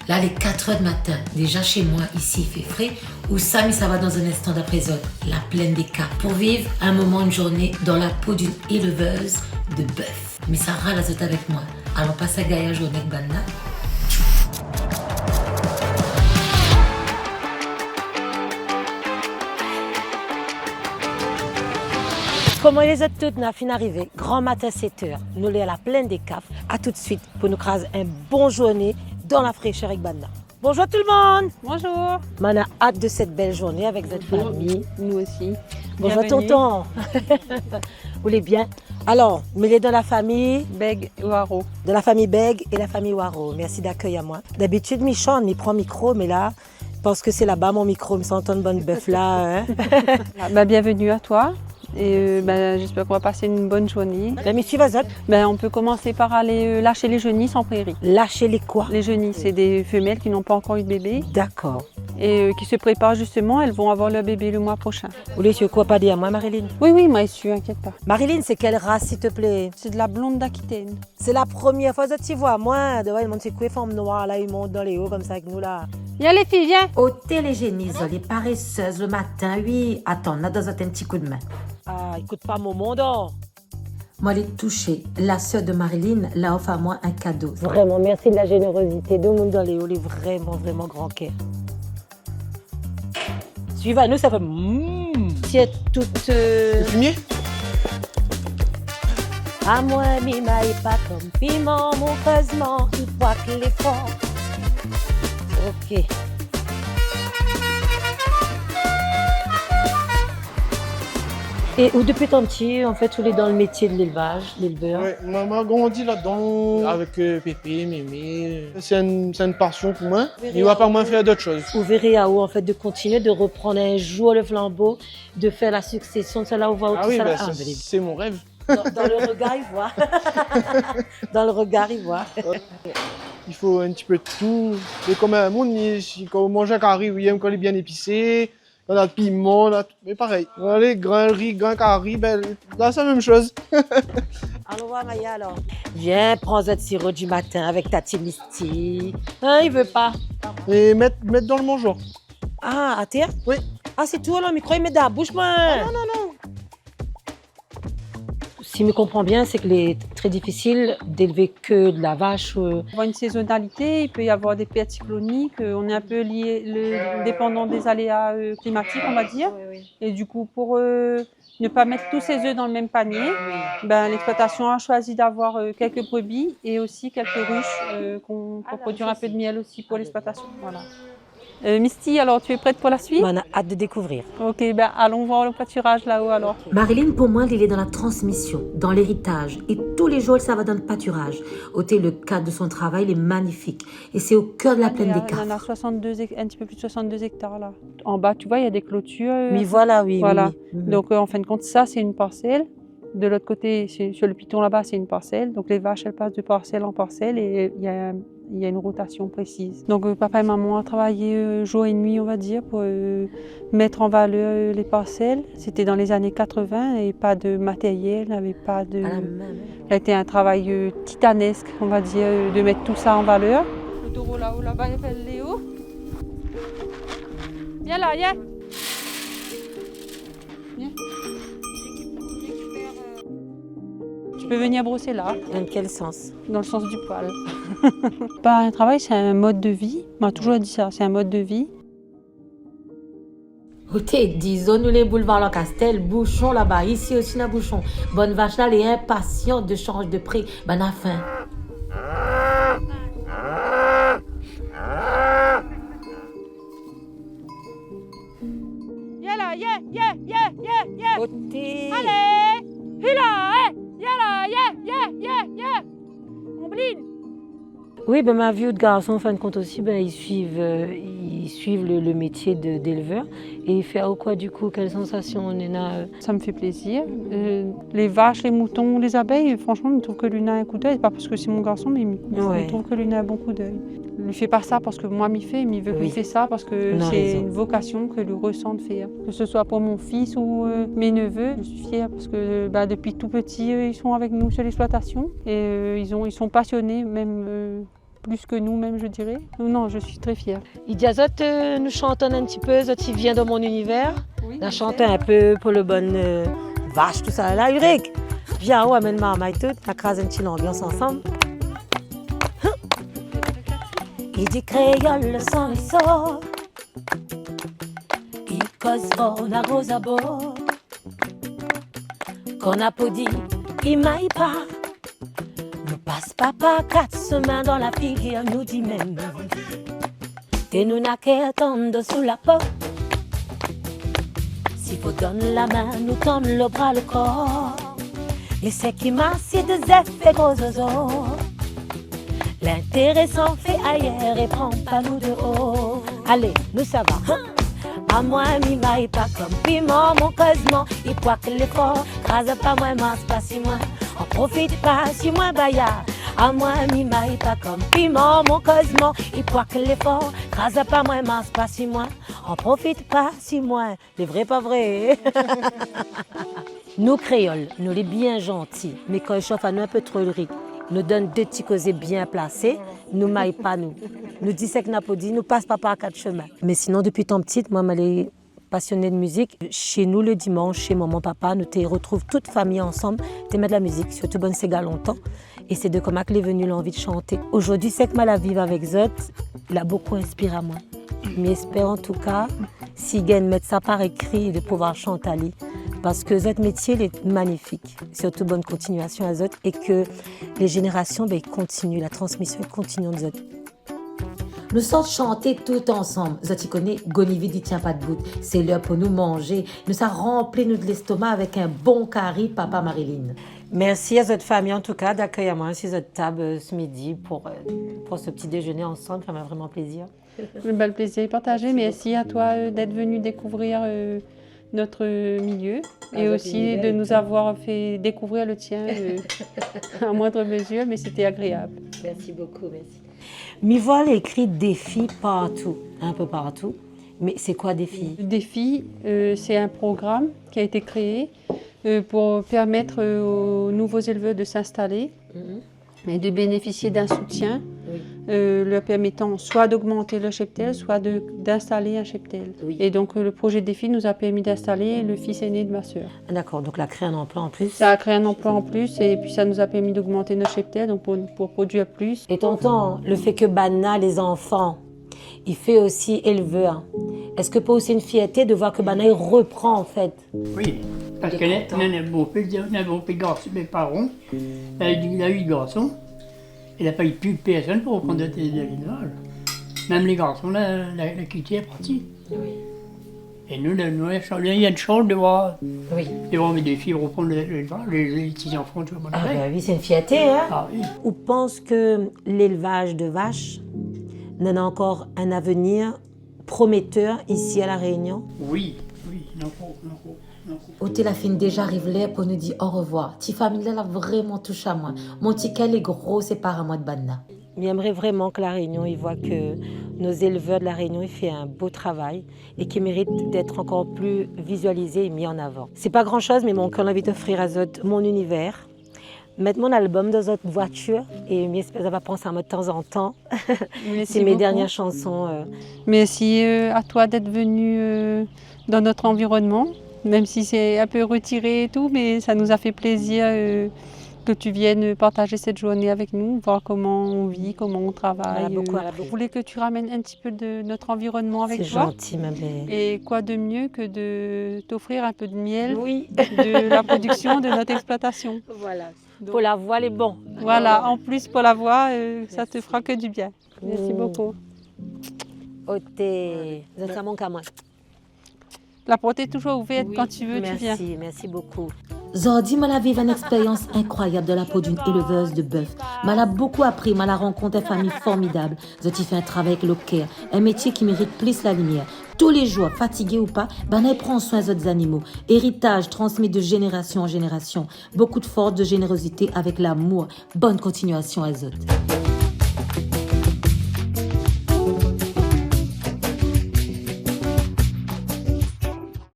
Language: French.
Là, les 4 heures du matin, déjà chez moi, ici, il fait frais. Oussam, ça va dans un instant d'après zone, la plaine des Caps, pour vivre un moment, une journée dans la peau d'une éleveuse de bœuf. Mais ça râle avec moi. Alors, passe à Gaïa journée de Banna. Comment les autres toutes n'a fin arrivé, grand matin 7h, nous sommes à la plaine des Caps. À tout de suite pour nous craser un bon journée dans la fraîcheur avec Banna. Bonjour tout le monde. Bonjour. On a hâte de cette belle journée avec votre famille. Nous aussi. Bonjour Bienvenue. tonton. Vous allez bien? Alors, mais les dans la famille, Beg et Waro. de la famille Beg et la famille Waro. Merci d'accueillir à moi. D'habitude, Michon, on y prend micro, mais là, je pense que c'est là-bas mon micro, me sent une bonne bœuf là. Hein? Bienvenue à toi. Et j'espère qu'on va passer une bonne journée. La monsieur Vazot, On peut commencer par aller lâcher les genisses en prairie. lâchez les quoi? Les genisses, c'est des femelles qui n'ont pas encore eu de bébé D'accord. et qui se préparent justement, elles vont avoir leur bébé le mois prochain. Vous voulez quoi pas dire à moi, Marilyn? Oui, moi je suis, inquiète pas. Marilyn, c'est quelle race, s'il te plaît? C'est de la blonde d'Aquitaine. C'est la première fois que tu vois. Moi, de ils montent ces couilles forme noire, là, ils montent dans les hauts comme ça avec nous, là. Viens les filles, viens. Ôtez les génisses, les paresseuses le matin, oui. Attends, on a dans un petit coup de main. Ah, écoute pas mon monde. Moi, les toucher. La sœur de Marilyn l'a offert à moi un cadeau. Vraiment, merci de la générosité de monde dans les hauts, les vraiment grand cœur. Suivez nous, ça fait C'est toute. Fumier? À moi, Mima est pas comme piment, mon creusement, il voit qu'il est fort. Ok. Et ou depuis tant petit, en fait, vous êtes dans le métier de l'élevage, l'éleveur. Ouais, maman a grandi là-dedans avec Pépé, Mémé. C'est une passion pour moi. Il va pas moins faire d'autres choses. Vous verrez à où, en fait, de continuer de reprendre un jour le flambeau, de faire la succession de cela, on voit où Ah tout oui, ça. c'est mon rêve. Dans le regard, il voit. Dans le regard, il voit. Il faut un petit peu de tout. Et comme un monde, quand on mange un curry, il aime quand il est bien épicé. On a le piment, là, mais pareil. Voilà, les grains, le riz, grains, curry, là, c'est la même chose. Allons voir Maya alors. Viens, prends votre sirop du matin avec ta petite Misty. Hein, il veut pas. Et mettre dans le mangeoire. Ah, à terre? Oui. Ah, c'est tout alors, le micro, il met dans la bouche, moi. Non. Si je me comprends bien, c'est que c'est très difficile d'élever que de la vache. Il va y avoir une saisonnalité, il peut y avoir des pertes cycloniques, on est un peu dépendant des aléas climatiques, on va dire. Et du coup, pour ne pas mettre tous ses œufs dans le même panier, l'exploitation a choisi d'avoir quelques brebis et aussi quelques ruches pour produire un peu de miel aussi pour l'exploitation. Voilà. Misty, alors tu es prête pour la suite? On a hâte de découvrir. Ok, allons voir le pâturage là-haut alors. Marilyn, pour moi, elle est dans la transmission, dans l'héritage. Et tous les jours, ça va dans le pâturage. Ôter le cadre de son travail, il est magnifique. Et c'est au cœur de la plaine des Caps. On a 62, un petit peu plus de 62 hectares là. En bas, tu vois, il y a des clôtures. Oui, voilà, oui. Voilà. Oui. Donc, en fin de compte, ça, c'est une parcelle. De l'autre côté, sur le piton là-bas, c'est une parcelle. Donc, les vaches, elles passent de parcelle en parcelle et il y a une rotation précise. Donc, papa et maman ont travaillé jour et nuit, on va dire, pour mettre en valeur les parcelles. C'était dans les années 80 et pas de matériel, n'avait pas de... À la main. Ça a été un travail titanesque, on va dire, de mettre tout ça en valeur. Le taureau là-haut, là-bas, il s'appelle Léo. Viens là, viens. Viens. Tu peux venir brosser là, Dans quel sens? dans le sens du poil. Pas un travail, c'est un mode de vie. On m'a toujours dit ça, c'est un mode de vie. Ok, disons nous les boulevards Lancastel, bouchon là-bas, ici aussi na bouchon. Bonne vache là, elle est impatiente de changer de prix. Ben a faim. Viens là, viens. Côté. Allez, là, viens. On bline. Oui, ma vie de garçon, en fin de compte aussi, ils suivent le métier d'éleveur. Et il fait quoi du coup? Quelle sensation on est là? Ça me fait plaisir. Les vaches, les moutons, les abeilles, franchement, je trouve que Luna a un coup d'œil. Pas parce que c'est mon garçon, mais je trouve que Luna a un bon coup d'œil. Il ne fait pas ça parce que moi m'y fais, mais il veut que je fais ça parce que c'est une vocation que le ressent de faire. Que ce soit pour mon fils ou mes neveux, je suis fière parce que depuis tout petit, ils sont avec nous sur l'exploitation et ils sont passionnés, même plus que nous même, je dirais. Non, je suis très fière. Il dit à Zot, nous chantons un petit peu, Zot, il vient dans mon univers. Oui, On a chanté un peu pour le bon vache, tout ça. Là, Ulrich, viens, on amène ma et tout, on a crasé une petite ambiance ensemble. Il dit créole, le sang et sort. Il cause on a rose à bord. Qu'on a pas dit, il m'aille pas. Nous passe papa 4 semaines dans la figure, nous dit même. Et nous n'a qu'à attendre sous la porte. S'il faut donner la main, nous tendre le bras, le corps. Et c'est qui m'a si de zèf et gros zozo. L'intéressant fait ailleurs et prend pas nous de haut. Allez, nous ça va. Hein? À moi, mi maille pas comme piment, mon causement. Il croit que l'effort, crase pas moins, masse pas si moins. On profite pas si moins, baya. À moi, mi maille pas comme piment, mon causement. Il croit que l'effort, crase pas moins, masse pas si moins. On profite pas si moins. Les vrais, pas vrai. Nous créoles, nous les bien gentils, mais quand il chauffe à nous un peu trop le riz, nous donne 2 petits causés bien placés, nous maille pas nous. Nous dit c'est que n'a pas dit, nous passe pas par 4 chemins. Mais sinon, depuis tant petite, moi, je suis passionnée de musique. Chez nous, le dimanche, chez maman, papa, nous te retrouvons toute famille ensemble, te mettre de la musique, surtout bonne c'est longtemps. Et c'est de comment que est venue l'envie de chanter. Aujourd'hui, c'est que la vivre avec Zot, il a beaucoup inspiré à moi. Mais j'espère en tout cas, si gagne mettre ça par écrit, de pouvoir chanter à lui. Parce que Zot métier il est magnifique. Surtout bonne continuation à Zot et que les générations continuent, la transmission continue de Zot. Nous sommes chanter tout ensemble. Zot, tu connais, Gonivid, il tient pas de bout. C'est l'heure pour nous manger. Nous ça remplit nous de l'estomac avec un bon curry, papa Marilyn. Merci à Zot famille en tout cas d'accueillir moi sur Zot table ce midi pour ce petit déjeuner ensemble. Ça m'a vraiment plaisir. Le plaisir est partagé. Merci à toi d'être venu découvrir notre milieu et aussi de nous avoir fait découvrir le tien à moindre mesure, mais c'était agréable. Merci beaucoup, merci. M'y voilà écrit défi partout, un peu partout. Mais c'est quoi défi? Défi, c'est un programme qui a été créé pour permettre aux nouveaux éleveurs de s'installer et de bénéficier d'un soutien leur permettant soit d'augmenter leur cheptel, soit d'installer un cheptel. Oui. Et donc le projet défi nous a permis d'installer le fils aîné de ma sœur. D'accord, donc ça a créé un emploi en plus. Ça a créé un emploi en plus et puis ça nous a permis d'augmenter notre cheptel donc pour produire plus. Et t'entends le fait que Bana, les enfants, il fait aussi éleveur. Est-ce que pour aussi une fierté de voir que Bana il reprend en fait? Oui, parce qu'elle a un beau peu de garçons, mes parents, il a 8 garçons. Il n'a pas eu plus personne pour reprendre l'élevage. Même les garçons, la quitté est partie. Oui. Et nous, il y a une chance de voir mes deux filles reprendre l'élevage, les petits enfants, tout le monde. Ah bah oui, c'est une fierté, hein. Ah oui. On pense que l'élevage de vaches n'en a encore un avenir prometteur ici à La Réunion. Oui, non. Hôtel la fin déjà arrive là pour nous dire au revoir. Ti famille là vraiment touche à moi. Mon ticket est gros, c'est par moi de Banna. J'aimerais vraiment que La Réunion il voit que nos éleveurs de La Réunion ils font un beau travail et qui mérite d'être encore plus visualisé et mis en avant. C'est pas grand chose, mais mon cœur envie d'offrir à Zot mon univers. Mettre mon album dans votre voiture et ça va penser à moi de temps en temps. C'est mes dernières chansons. Merci à toi d'être venu dans notre environnement. Même si c'est un peu retiré et tout, mais ça nous a fait plaisir que tu viennes partager cette journée avec nous, voir comment on vit, comment on travaille. Je voulais que tu ramènes un petit peu de notre environnement avec toi. C'est gentil, ma belle. Et quoi de mieux que de t'offrir un peu de miel de la production de notre exploitation. Voilà. Donc, pour la voix, les bons. Voilà, en plus pour la voix, ça te fera que du bien. Merci beaucoup. Oté, ça manque à moi. La porte est toujours ouverte, quand tu veux, tu viens. Merci beaucoup. Zordi m'a vécu une expérience incroyable de la peau d'une éleveuse de bœuf. M'a beaucoup appris, m'a rencontré une famille formidable. Zordi fait un travail avec le cœur, un métier qui mérite plus la lumière. Tous les jours, fatigué ou pas, elle prend soin des autres animaux. Héritage transmis de génération en génération. Beaucoup de force, de générosité avec l'amour. Bonne continuation à Zot.